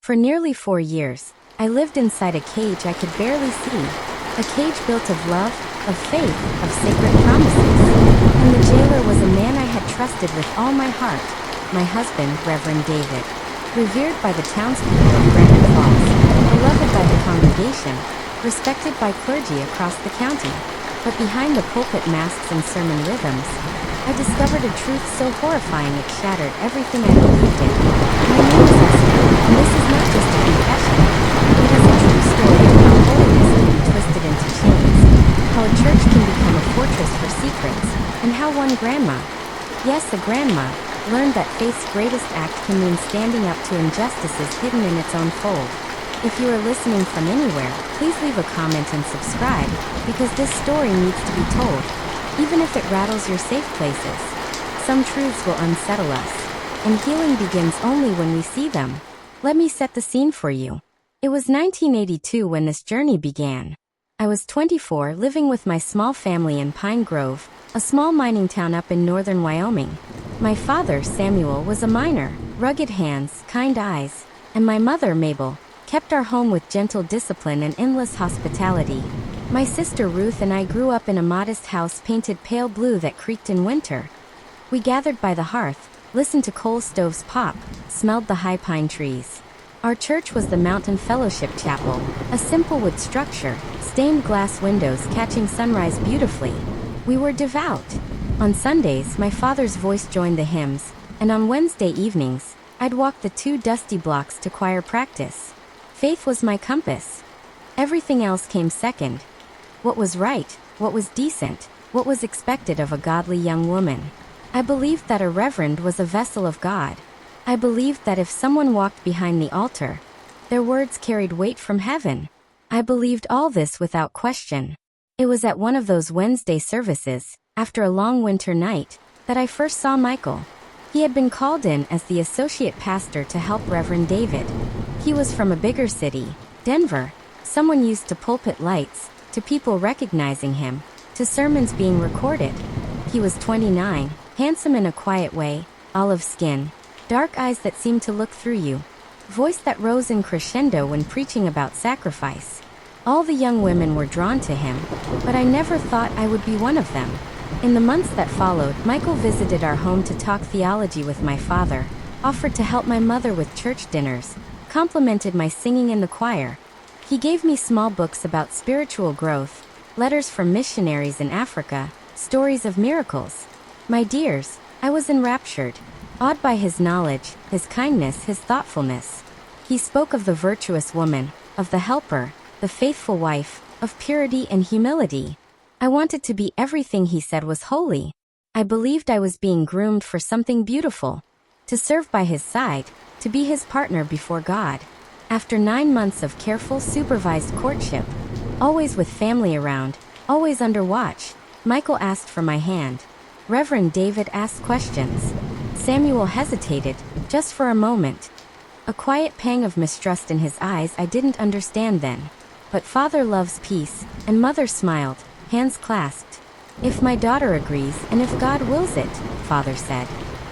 For nearly 4 years, I lived inside a cage I could barely see. A cage built of love, of faith, of sacred promises. And the jailer was a man I had trusted with all my heart, my husband, Reverend David. Revered by the townspeople of Granite Falls, beloved by the congregation, respected by clergy across the county. But behind the pulpit masks and sermon rhythms, I discovered a truth so horrifying it shattered everything I believed in. My name is Esther, and this is not just a confession. It is a true story of how holiness can be twisted into chains, how a church can become a fortress for secrets, and how one grandma, yes, a grandma, learned that faith's greatest act can mean standing up to injustices hidden in its own fold. If you are listening from anywhere, please leave a comment and subscribe, because this story needs to be told, even if it rattles your safe places. Some truths will unsettle us, and healing begins only when we see them. Let me set the scene for you. It was 1982 when this journey began. I was 24, living with my small family in Pine Grove, a small mining town up in northern Wyoming. My father, Samuel, was a miner, rugged hands, kind eyes, and my mother, Mabel, kept our home with gentle discipline and endless hospitality. My sister Ruth and I grew up in a modest house painted pale blue that creaked in winter. We gathered by the hearth, listened to coal stoves pop, smelled the high pine trees. Our church was the Mountain Fellowship Chapel, a simple wood structure, stained glass windows catching sunrise beautifully. We were devout. On Sundays, my father's voice joined the hymns, and on Wednesday evenings, I'd walk the 2 dusty blocks to choir practice. Faith was my compass. Everything else came second. What was right, what was decent, what was expected of a godly young woman. I believed that a reverend was a vessel of God. I believed that if someone walked behind the altar, their words carried weight from heaven. I believed all this without question. It was at one of those Wednesday services, after a long winter night, that I first saw Michael. He had been called in as the associate pastor to help Reverend David. He was from a bigger city, Denver, someone used to pulpit lights, to people recognizing him, to sermons being recorded. He was 29, handsome in a quiet way, olive skin, dark eyes that seemed to look through you, voice that rose in crescendo when preaching about sacrifice. All the young women were drawn to him, but I never thought I would be one of them. In the months that followed, Michael visited our home to talk theology with my father, offered to help my mother with church dinners, complimented my singing in the choir. He gave me small books about spiritual growth, letters from missionaries in Africa, stories of miracles. My dears, I was enraptured, awed by his knowledge, his kindness, his thoughtfulness. He spoke of the virtuous woman, of the helper, the faithful wife, of purity and humility. I wanted to be everything he said was holy. I believed I was being groomed for something beautiful, to serve by his side, to be his partner before God. After 9 months of careful, supervised courtship, always with family around, always under watch, Michael asked for my hand. Reverend David asked questions. Samuel hesitated, just for a moment. A quiet pang of mistrust in his eyes I didn't understand then. But Father loves peace, and Mother smiled, hands clasped. If my daughter agrees, and if God wills it, Father said.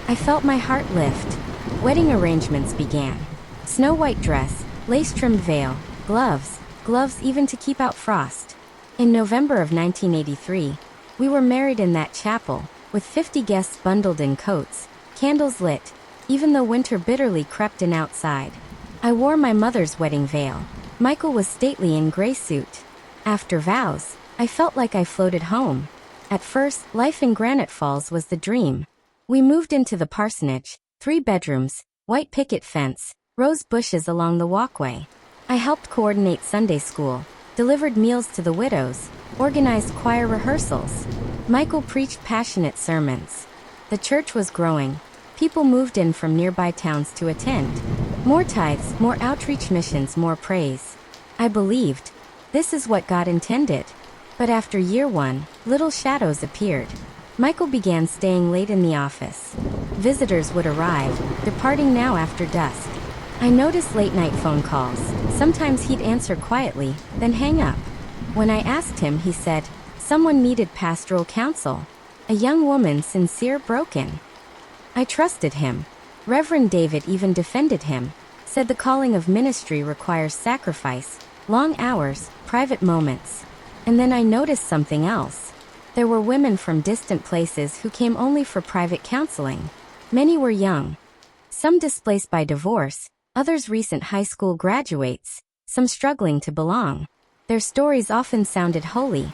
I felt my heart lift. Wedding arrangements began. Snow-white dress, lace-trimmed veil, gloves even to keep out frost. In November of 1983, we were married in that chapel, with 50 guests bundled in coats, candles lit, even though winter bitterly crept in outside. I wore my mother's wedding veil. Michael was stately in gray suit. After vows, I felt like I floated home. At first, life in Granite Falls was the dream. We moved into the parsonage, 3 bedrooms, white picket fence, rose bushes along the walkway. I helped coordinate Sunday school, delivered meals to the widows, organized choir rehearsals. Michael preached passionate sermons. The church was growing. People moved in from nearby towns to attend. More tithes, more outreach missions, more praise. I believed, this is what God intended. But after year 1, little shadows appeared. Michael began staying late in the office. Visitors would arrive, departing now after dusk. I noticed late-night phone calls. Sometimes he'd answer quietly, then hang up. When I asked him, he said, someone needed pastoral counsel. A young woman, sincere, broken. I trusted him. Reverend David even defended him, Said the calling of ministry requires sacrifice, long hours, private moments. And then I noticed something else. There were women from distant places who came only for private counseling. Many were young. Some displaced by divorce, others recent high school graduates, some struggling to belong. Their stories often sounded holy.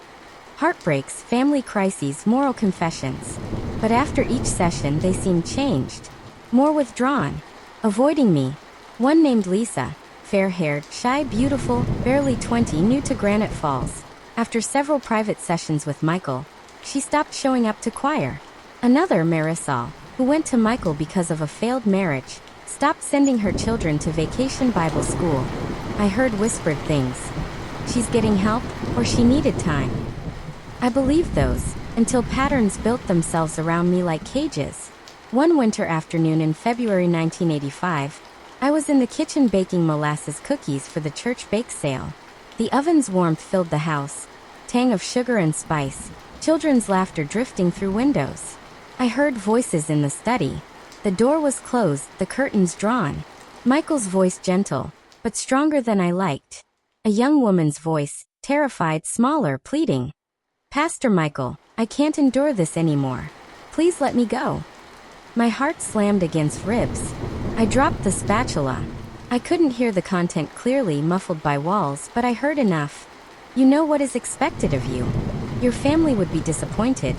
Heartbreaks, family crises, moral confessions. But after each session they seemed changed. More withdrawn. Avoiding me. One named Lisa, fair-haired, shy, beautiful, barely 20, new to Granite Falls. After several private sessions with Michael, she stopped showing up to choir. Another, Marisol, who went to Michael because of a failed marriage, stopped sending her children to vacation Bible school. I heard whispered things. She's getting help, or she needed time. I believed those, until patterns built themselves around me like cages. One winter afternoon in February 1985, I was in the kitchen baking molasses cookies for the church bake sale. The oven's warmth filled the house, tang of sugar and spice, children's laughter drifting through windows. I heard voices in the study. The door was closed, the curtains drawn. Michael's voice gentle, but stronger than I liked. A young woman's voice, terrified, smaller, pleading. "Pastor Michael, I can't endure this anymore. Please let me go." My heart slammed against ribs. I dropped the spatula. I couldn't hear the content clearly, muffled by walls, but I heard enough. "You know what is expected of you. Your family would be disappointed.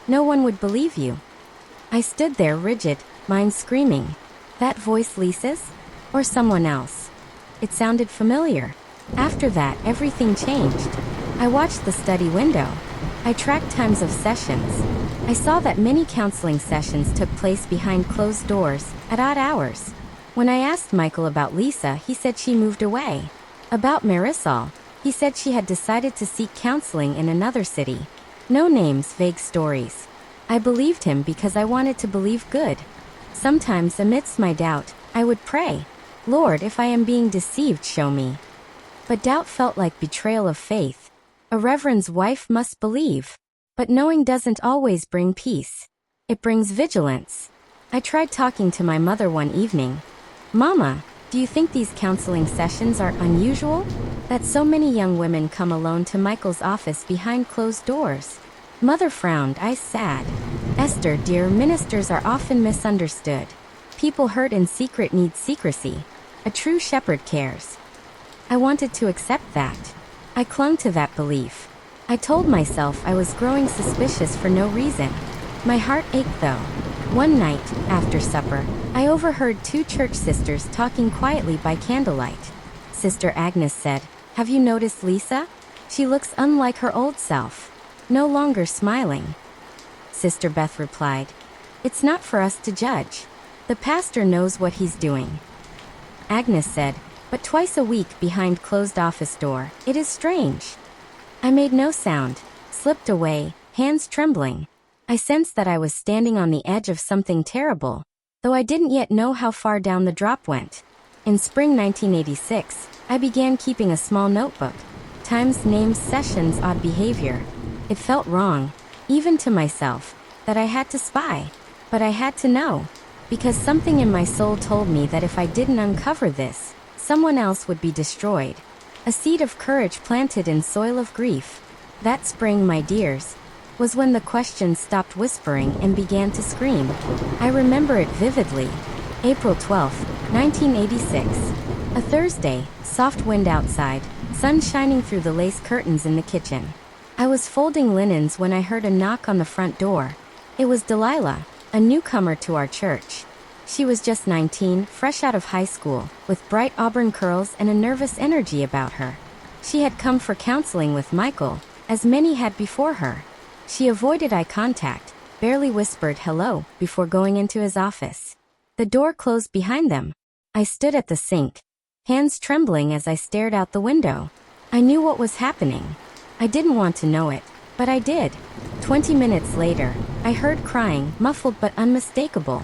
No one would believe you." I stood there rigid, mind screaming. That voice Lisa's? Or someone else? It sounded familiar. After that, everything changed. I watched the study window. I tracked times of sessions. I saw that many counseling sessions took place behind closed doors, at odd hours. When I asked Michael about Lisa, he said she moved away. About Marisol, he said she had decided to seek counseling in another city. No names, vague stories. I believed him because I wanted to believe good. Sometimes, amidst my doubt, I would pray, "Lord, if I am being deceived, show me." But doubt felt like betrayal of faith. A reverend's wife must believe. But knowing doesn't always bring peace. It brings vigilance. I tried talking to my mother one evening. "Mama, do you think these counseling sessions are unusual? That so many young women come alone to Michael's office behind closed doors?" Mother frowned, eyes sad. "Esther, dear, ministers are often misunderstood. People hurt in secret need secrecy. A true shepherd cares." I wanted to accept that. I clung to that belief. I told myself I was growing suspicious for no reason. My heart ached though. One night, after supper, I overheard two church sisters talking quietly by candlelight. Sister Agnes said, "Have you noticed Lisa? She looks unlike her old self. No longer smiling." Sister Beth replied, "It's not for us to judge. The pastor knows what he's doing." Agnes said, "But twice a week behind closed office door, it is strange." I made no sound, slipped away, hands trembling. I sensed that I was standing on the edge of something terrible, though I didn't yet know how far down the drop went. In spring 1986, I began keeping a small notebook. Times, names, sessions, odd behavior. It felt wrong, even to myself, that I had to spy. But I had to know, because something in my soul told me that if I didn't uncover this, someone else would be destroyed. A seed of courage planted in soil of grief. That spring, my dears, was when the questions stopped whispering and began to scream. I remember it vividly. April 12, 1986. A Thursday, soft wind outside, sun shining through the lace curtains in the kitchen. I was folding linens when I heard a knock on the front door. It was Delilah, a newcomer to our church. She was just 19, fresh out of high school, with bright auburn curls and a nervous energy about her. She had come for counseling with Michael, as many had before her. She avoided eye contact, barely whispered hello before going into his office. The door closed behind them. I stood at the sink, hands trembling as I stared out the window. I knew what was happening. I didn't want to know it, but I did. 20 minutes later, I heard crying, muffled but unmistakable.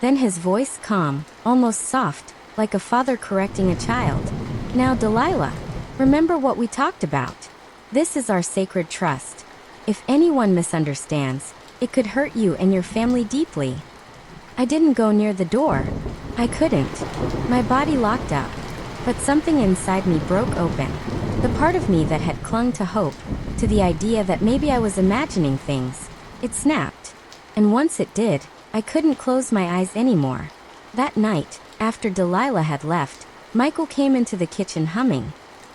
Then his voice calm, almost soft, like a father correcting a child. "Now, Delilah, remember what we talked about. This is our sacred trust. If anyone misunderstands, it could hurt you and your family deeply." I didn't go near the door. I couldn't. My body locked up. But something inside me broke open. The part of me that had clung to hope, to the idea that maybe I was imagining things, it snapped. And once it did, I couldn't close my eyes anymore. That night, after Delilah had left, Michael came into the kitchen humming.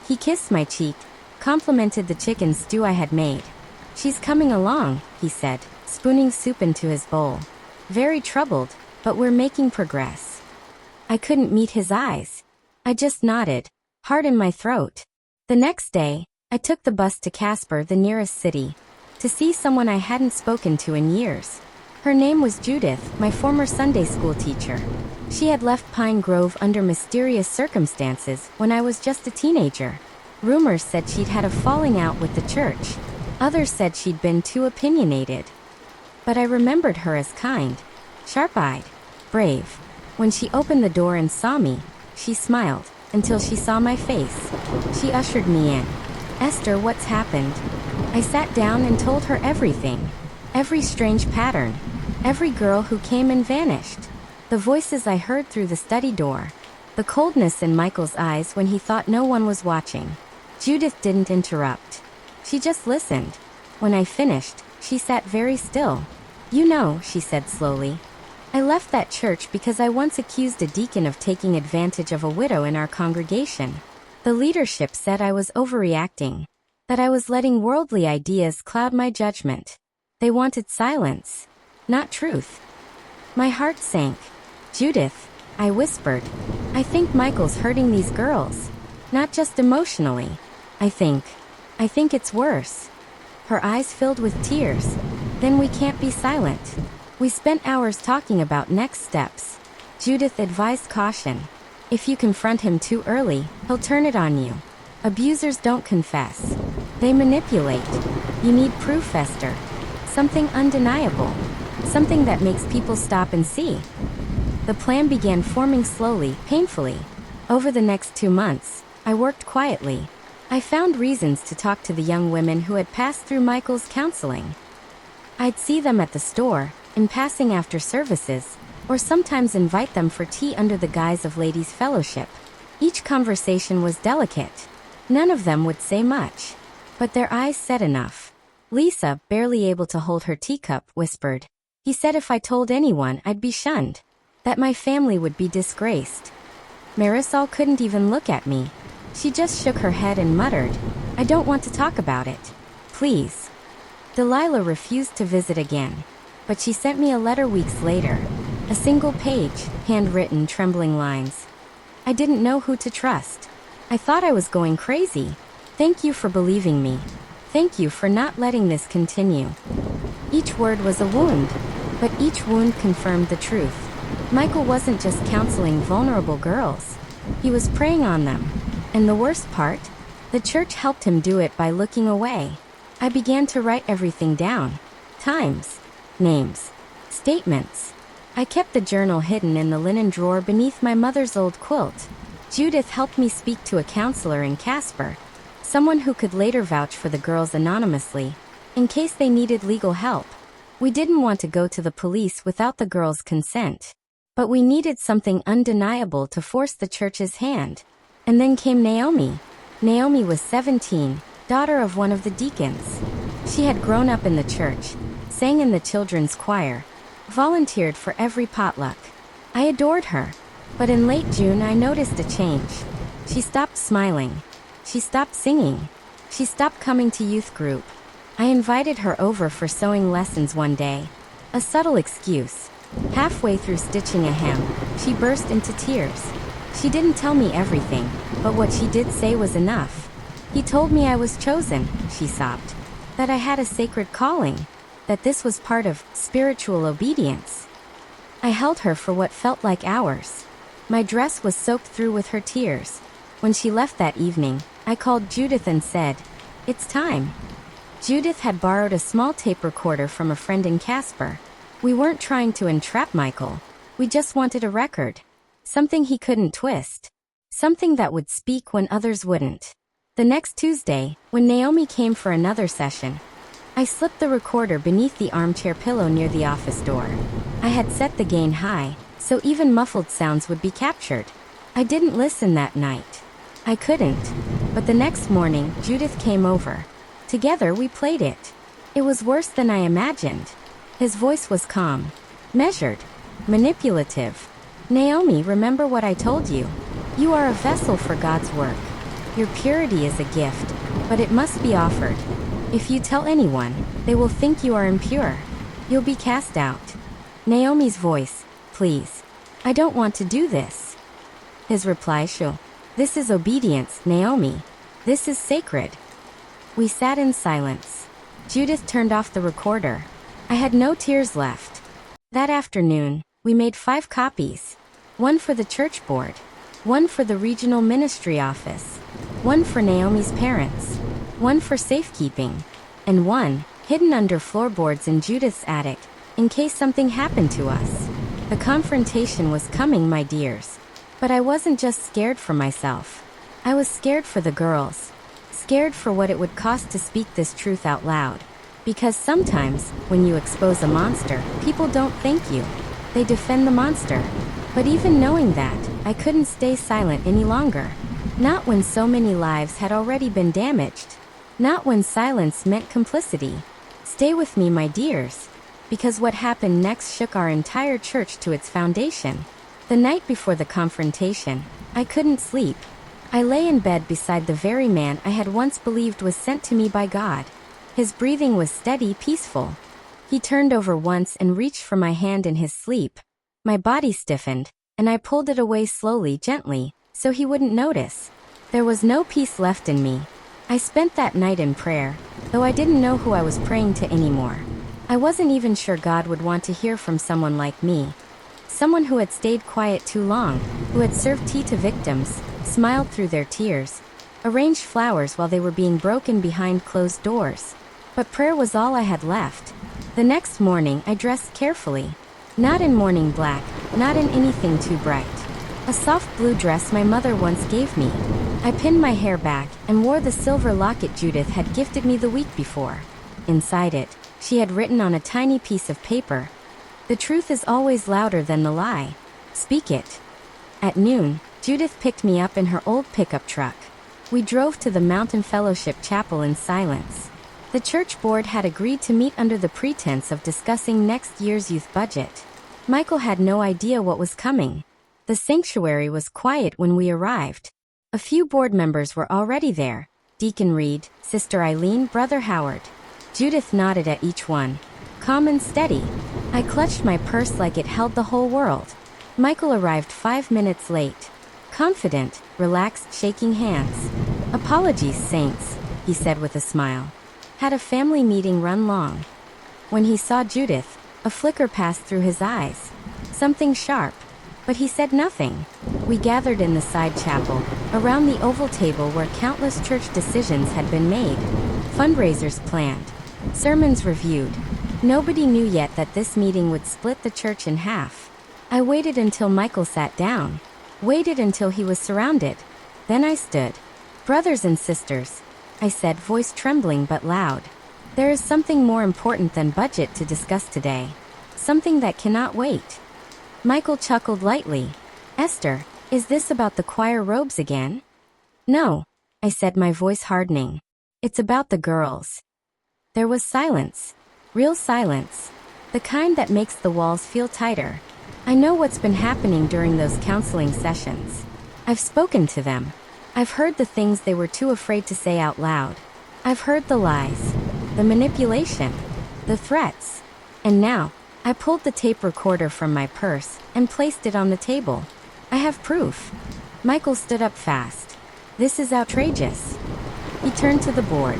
He kissed my cheek, complimented the chicken stew I had made. "She's coming along," he said, spooning soup into his bowl. "Very troubled, but we're making progress." I couldn't meet his eyes. I just nodded, heart in my throat. The next day, I took the bus to Casper, the nearest city, to see someone I hadn't spoken to in years. Her name was Judith, my former Sunday school teacher. She had left Pine Grove under mysterious circumstances when I was just a teenager. Rumors said she'd had a falling out with the church. Others said she'd been too opinionated. But I remembered her as kind, sharp-eyed, brave. When she opened the door and saw me, she smiled, until she saw my face. She ushered me in. "Esther, what's happened?" I sat down and told her everything. Every strange pattern. Every girl who came and vanished. The voices I heard through the study door. The coldness in Michael's eyes when he thought no one was watching. Judith didn't interrupt. She just listened. When I finished, she sat very still. "You know," she said slowly, "I left that church because I once accused a deacon of taking advantage of a widow in our congregation. The leadership said I was overreacting, that I was letting worldly ideas cloud my judgment. They wanted silence, not truth." My heart sank. "Judith," I whispered, "I think Michael's hurting these girls. Not just emotionally. I think it's worse." Her eyes filled with tears. "Then we can't be silent." We spent hours talking about next steps. Judith advised caution. "If you confront him too early, he'll turn it on you. Abusers don't confess. They manipulate. You need proof, Esther. Something undeniable. Something that makes people stop and see." The plan began forming slowly, painfully. Over the next 2 months, I worked quietly. I found reasons to talk to the young women who had passed through Michael's counseling. I'd see them at the store, in passing after services, or sometimes invite them for tea under the guise of ladies' fellowship. Each conversation was delicate. None of them would say much, but their eyes said enough. Lisa, barely able to hold her teacup, whispered, "He said if I told anyone, I'd be shunned. That my family would be disgraced." Marisol couldn't even look at me. She just shook her head and muttered, "I don't want to talk about it. Please." Delilah refused to visit again, but she sent me a letter weeks later. A single page, handwritten, trembling lines. I didn't know who to trust. I thought I was going crazy. "Thank you for believing me. Thank you for not letting this continue." Each word was a wound, but each wound confirmed the truth. Michael wasn't just counseling vulnerable girls. He was preying on them. And the worst part? The church helped him do it by looking away. I began to write everything down. Times, names, statements. I kept the journal hidden in the linen drawer beneath my mother's old quilt. Judith helped me speak to a counselor in Casper, someone who could later vouch for the girls anonymously, in case they needed legal help. We didn't want to go to the police without the girls' consent. But we needed something undeniable to force the church's hand. And then came Naomi. Naomi was 17, daughter of one of the deacons. She had grown up in the church, sang in the children's choir, volunteered for every potluck. I adored her. But in late June I noticed a change. She stopped smiling. She stopped singing. She stopped coming to youth group. I invited her over for sewing lessons one day. A subtle excuse. Halfway through stitching a hem, she burst into tears. She didn't tell me everything, but what she did say was enough. "He told me I was chosen," she sobbed. "That I had a sacred calling. That this was part of spiritual obedience." I held her for what felt like hours. My dress was soaked through with her tears. When she left that evening, I called Judith and said, "It's time." Judith had borrowed a small tape recorder from a friend in Casper. We weren't trying to entrap Michael. We just wanted a record. Something he couldn't twist. Something that would speak when others wouldn't. The next Tuesday, when Naomi came for another session, I slipped the recorder beneath the armchair pillow near the office door. I had set the gain high, so even muffled sounds would be captured. I didn't listen that night. I couldn't. But the next morning, Judith came over. Together we played it. It was worse than I imagined. His voice was calm, measured, manipulative. Naomi, remember what I told you. You are a vessel for God's work. Your purity is a gift, but it must be offered. If you tell anyone, they will think you are impure. You'll be cast out. Naomi's voice, please. I don't want to do this. His reply, sure. This is obedience, Naomi. This is sacred. We sat in silence. Judith turned off the recorder. I had no tears left. That afternoon, we made 5 copies. 1 for the church board. 1 for the regional ministry office. 1 for Naomi's parents. 1 for safekeeping. And 1, hidden under floorboards in Judith's attic, in case something happened to us. The confrontation was coming, my dears. But I wasn't just scared for myself. I was scared for the girls. Scared for what it would cost to speak this truth out loud. Because sometimes, when you expose a monster, people don't thank you. They defend the monster. But even knowing that, I couldn't stay silent any longer. Not when so many lives had already been damaged. Not when silence meant complicity. Stay with me, my dears. Because what happened next shook our entire church to its foundation. The night before the confrontation, I couldn't sleep. I lay in bed beside the very man I had once believed was sent to me by God. His breathing was steady, peaceful. He turned over once and reached for my hand in his sleep. My body stiffened, and I pulled it away slowly, gently, so he wouldn't notice. There was no peace left in me. I spent that night in prayer, though I didn't know who I was praying to anymore. I wasn't even sure God would want to hear from someone like me. Someone who had stayed quiet too long, who had served tea to victims, smiled through their tears, arranged flowers while they were being broken behind closed doors. But prayer was all I had left. The next morning I dressed carefully. Not in morning black, not in anything too bright. A soft blue dress my mother once gave me. I pinned my hair back and wore the silver locket Judith had gifted me the week before. Inside it, she had written on a tiny piece of paper, "The truth is always louder than the lie. Speak it." At noon, Judith picked me up in her old pickup truck. We drove to the Mountain Fellowship Chapel in silence. The church board had agreed to meet under the pretense of discussing next year's youth budget. Michael had no idea what was coming. The sanctuary was quiet when we arrived. A few board members were already there. Deacon Reed, Sister Eileen, Brother Howard. Judith nodded at each one. Calm and steady. I clutched my purse like it held the whole world. Michael arrived 5 minutes late. Confident, relaxed, shaking hands. "Apologies, saints," he said with a smile. "Had a family meeting run long." When he saw Judith, a flicker passed through his eyes. Something sharp. But he said nothing. We gathered in the side chapel, around the oval table where countless church decisions had been made. Fundraisers planned. Sermons reviewed. Nobody knew yet that this meeting would split the church in half. I waited until Michael sat down. Waited until he was surrounded. Then I stood. "Brothers and sisters," I said, voice trembling but loud. "There is something more important than budget to discuss today. Something that cannot wait." Michael chuckled lightly. "Esther, is this about the choir robes again?" "No," I said, my voice hardening. "It's about the girls." There was silence. Real silence. The kind that makes the walls feel tighter. I know what's been happening during those counseling sessions. I've spoken to them. I've heard the things they were too afraid to say out loud. I've heard the lies, the manipulation, the threats. And now, I pulled the tape recorder from my purse and placed it on the table. I have proof. Michael stood up fast. "This is outrageous." He turned to the board.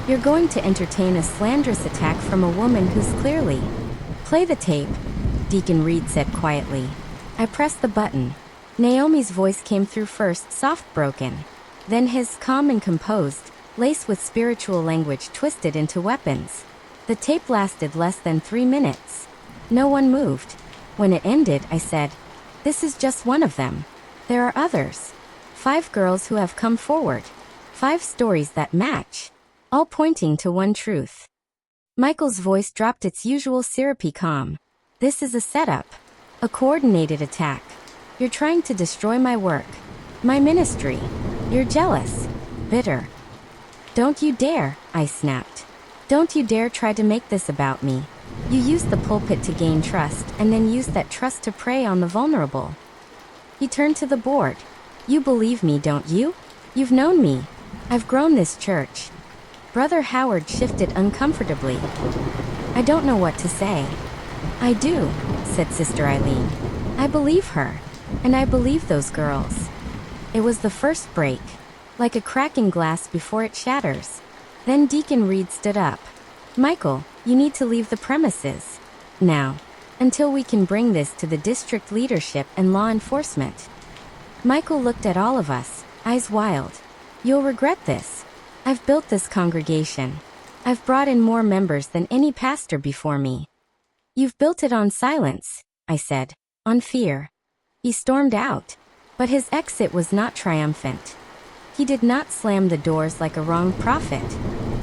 "You're going to entertain a slanderous attack from a woman who's clearly—" "Play the tape," Deacon Reed said quietly. I pressed the button. Naomi's voice came through first, soft, broken. Then his, calm and composed, laced with spiritual language twisted into weapons. The tape lasted less than 3 minutes. No one moved. When it ended, I said, "This is just one of them. There are others. 5 girls who have come forward. 5 stories that match. All pointing to one truth." Michael's voice dropped its usual syrupy calm. "This is a setup. A coordinated attack. You're trying to destroy my work, my ministry. You're jealous, bitter. Don't you dare, I snapped. Don't you dare try to make this about me. You used the pulpit to gain trust and then used that trust to prey on the vulnerable. He turned to the board. You believe me, don't you? You've known me. I've grown this church. Brother Howard shifted uncomfortably. I don't know what to say. I do, said Sister Eileen. I believe her. And I believe those girls. It was the first break, like a cracking glass before it shatters. Then Deacon Reed stood up. Michael, you need to leave the premises. Now. Until we can bring this to the district leadership and law enforcement. Michael looked at all of us, eyes wild. You'll regret this. I've built this congregation. I've brought in more members than any pastor before me. You've built it on silence, I said, on fear. He stormed out, but his exit was not triumphant. He did not slam the doors like a wronged prophet.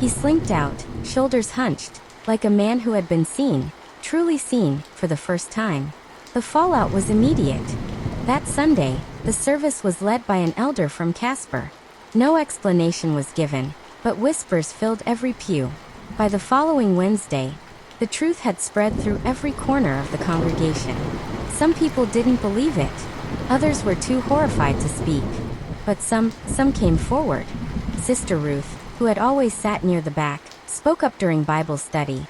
He slinked out, shoulders hunched, like a man who had been seen, truly seen, for the first time. The fallout was immediate. That Sunday, the service was led by an elder from Casper. No explanation was given, but whispers filled every pew. By the following Wednesday, the truth had spread through every corner of the congregation. Some people didn't believe it. Others were too horrified to speak. But some came forward. Sister Ruth, who had always sat near the back, spoke up during Bible study.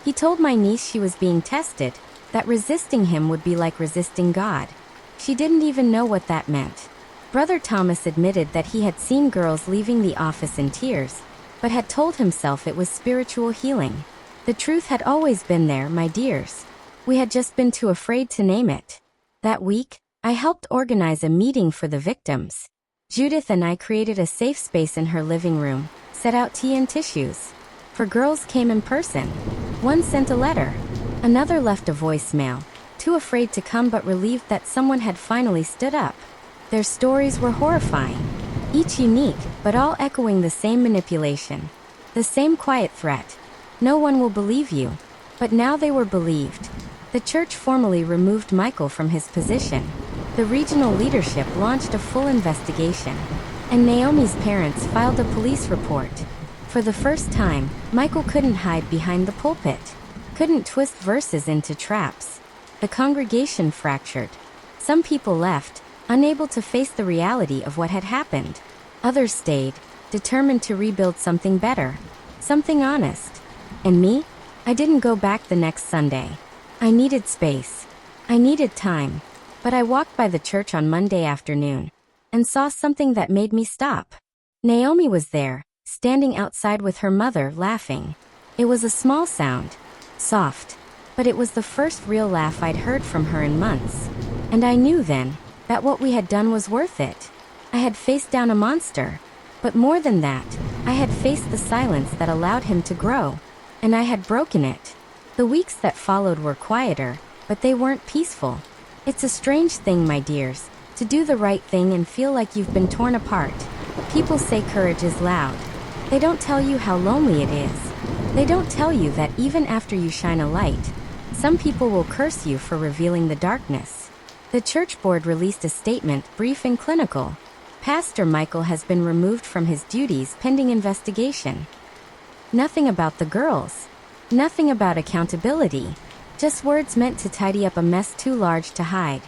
He told my niece she was being tested, that resisting him would be like resisting God. She didn't even know what that meant. Brother Thomas admitted that he had seen girls leaving the office in tears, but had told himself it was spiritual healing. The truth had always been there, my dears. We had just been too afraid to name it. That week, I helped organize a meeting for the victims. Judith and I created a safe space in her living room, set out tea and tissues. For girls came in person. One sent a letter. Another left a voicemail, too afraid to come but relieved that someone had finally stood up. Their stories were horrifying, each unique, but all echoing the same manipulation, the same quiet threat. No one will believe you. But now they were believed. The church formally removed Michael from his position. The regional leadership launched a full investigation, and Naomi's parents filed a police report. For the first time, Michael couldn't hide behind the pulpit, couldn't twist verses into traps. The congregation fractured. Some people left, unable to face the reality of what had happened. Others stayed, determined to rebuild something better, something honest. And me? I didn't go back the next Sunday. I needed space. I needed time. But I walked by the church on Monday afternoon and saw something that made me stop. Naomi was there, standing outside with her mother, laughing. It was a small sound, soft, but it was the first real laugh I'd heard from her in months. And I knew then that what we had done was worth it. I had faced down a monster, but more than that, I had faced the silence that allowed him to grow, and I had broken it. The weeks that followed were quieter, but they weren't peaceful. It's a strange thing, my dears, to do the right thing and feel like you've been torn apart. People say courage is loud. They don't tell you how lonely it is. They don't tell you that even after you shine a light, some people will curse you for revealing the darkness. The church board released a statement, brief and clinical. Pastor Michael has been removed from his duties pending investigation. Nothing about the girls. Nothing about accountability. Just words meant to tidy up a mess too large to hide.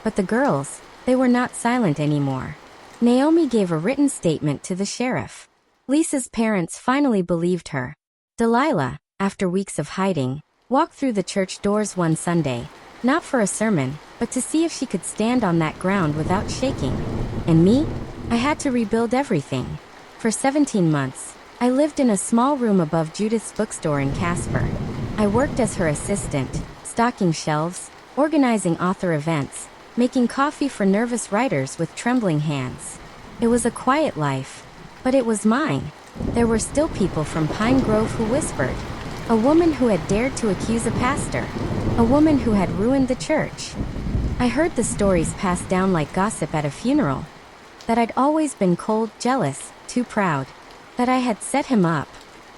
But the girls, they were not silent anymore. Naomi gave a written statement to the sheriff. Lisa's parents finally believed her. Delilah, after weeks of hiding, walked through the church doors one Sunday, not for a sermon, but to see if she could stand on that ground without shaking. And me? I had to rebuild everything. For 17 months, I lived in a small room above Judith's bookstore in Casper. I worked as her assistant, stocking shelves, organizing author events, making coffee for nervous writers with trembling hands. It was a quiet life, but it was mine. There were still people from Pine Grove who whispered. A woman who had dared to accuse a pastor. A woman who had ruined the church. I heard the stories passed down like gossip at a funeral. That I'd always been cold, jealous, too proud. That I had set him up.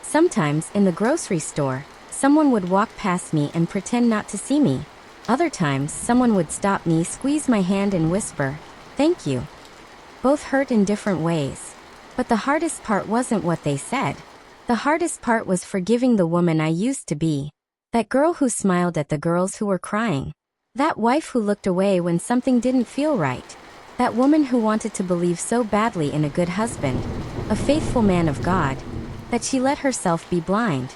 Sometimes, in the grocery store, someone would walk past me and pretend not to see me. Other times, someone would stop me, squeeze my hand, and whisper, "Thank you." Both hurt in different ways. But the hardest part wasn't what they said. The hardest part was forgiving the woman I used to be. That girl who smiled at the girls who were crying. That wife who looked away when something didn't feel right. That woman who wanted to believe so badly in a good husband, a faithful man of God, that she let herself be blind.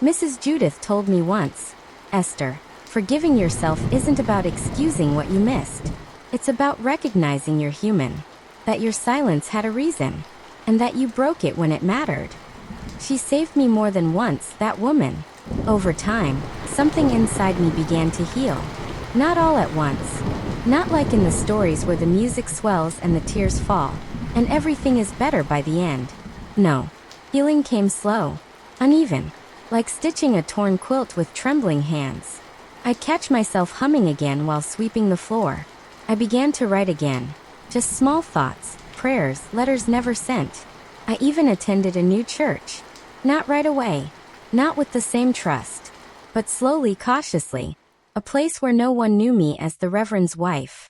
Mrs. Judith told me once, "Esther, forgiving yourself isn't about excusing what you missed. It's about recognizing you're human, that your silence had a reason, and that you broke it when it mattered." She saved me more than once, that woman. Over time, something inside me began to heal. Not all at once. Not like in the stories where the music swells and the tears fall, and everything is better by the end. No. Healing came slow, uneven, like stitching a torn quilt with trembling hands. I'd catch myself humming again while sweeping the floor. I began to write again. Just small thoughts, prayers, letters never sent. I even attended a new church. Not right away. Not with the same trust. But slowly, cautiously. A place where no one knew me as the Reverend's wife.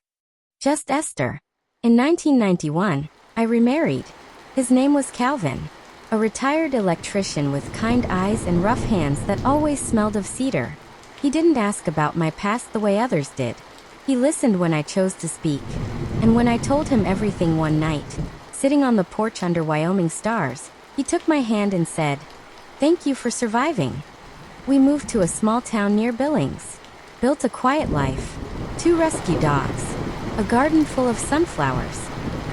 Just Esther. In 1991, I remarried. His name was Calvin. A retired electrician with kind eyes and rough hands that always smelled of cedar. He didn't ask about my past the way others did. He listened when I chose to speak. And when I told him everything one night, sitting on the porch under Wyoming stars, he took my hand and said, "Thank you for surviving." We moved to a small town near Billings. Built a quiet life. 2 rescue dogs. A garden full of sunflowers.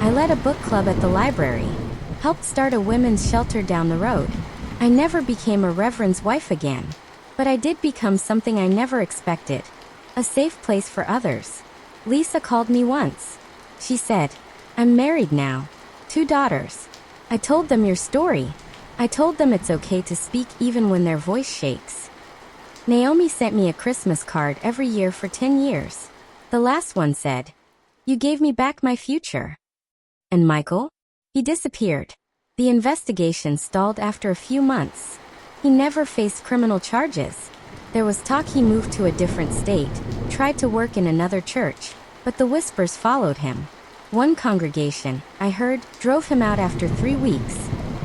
I led a book club at the library. Helped start a women's shelter down the road. I never became a reverend's wife again. But I did become something I never expected. A safe place for others. Lisa called me once. She said, "I'm married now. 2 daughters." I told them your story. I told them it's okay to speak even when their voice shakes. Naomi sent me a Christmas card every year for 10 years. The last one said, "You gave me back my future." And Michael? He disappeared. The investigation stalled after a few months. He never faced criminal charges. There was talk he moved to a different state, tried to work in another church, but the whispers followed him. One congregation, I heard, drove him out after 3 weeks.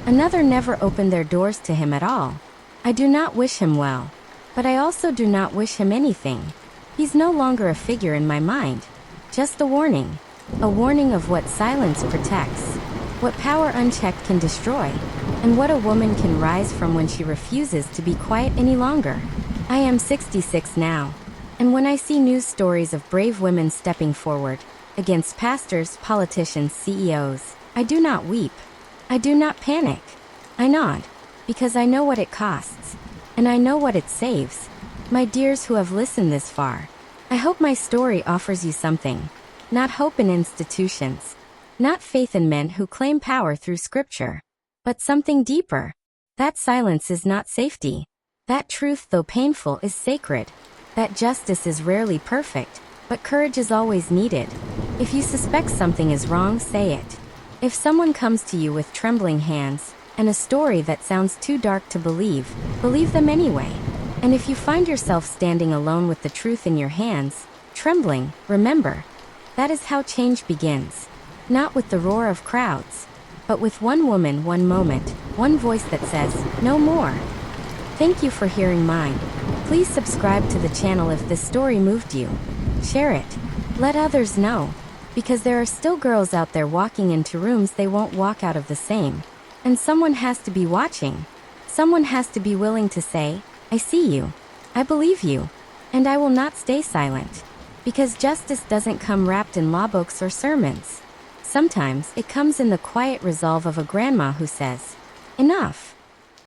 Another never opened their doors to him at all. I do not wish him well, but I also do not wish him anything. He's no longer a figure in my mind. Just a warning. A warning of what silence protects, what power unchecked can destroy, and what a woman can rise from when she refuses to be quiet any longer. I am 66 now, and when I see news stories of brave women stepping forward, against pastors, politicians, CEOs, I do not weep. I do not panic. I nod, because I know what it costs, and I know what it saves. My dears who have listened this far, I hope my story offers you something. Not hope in institutions, not faith in men who claim power through scripture, but something deeper. That silence is not safety. That truth, though painful, is sacred. That justice is rarely perfect, but courage is always needed. If you suspect something is wrong, say it. If someone comes to you with trembling hands, and a story that sounds too dark to believe them anyway. And if you find yourself standing alone with the truth in your hands, trembling, remember, that is how change begins. Not with the roar of crowds, but with one woman, one moment, one voice that says, "No more." Thank you for hearing mine. Please subscribe to the channel if this story moved you. Share it. Let others know. Because there are still girls out there walking into rooms they won't walk out of the same. And someone has to be watching. Someone has to be willing to say, "I see you. I believe you. And I will not stay silent." Because justice doesn't come wrapped in law books or sermons. Sometimes it comes in the quiet resolve of a grandma who says, "Enough."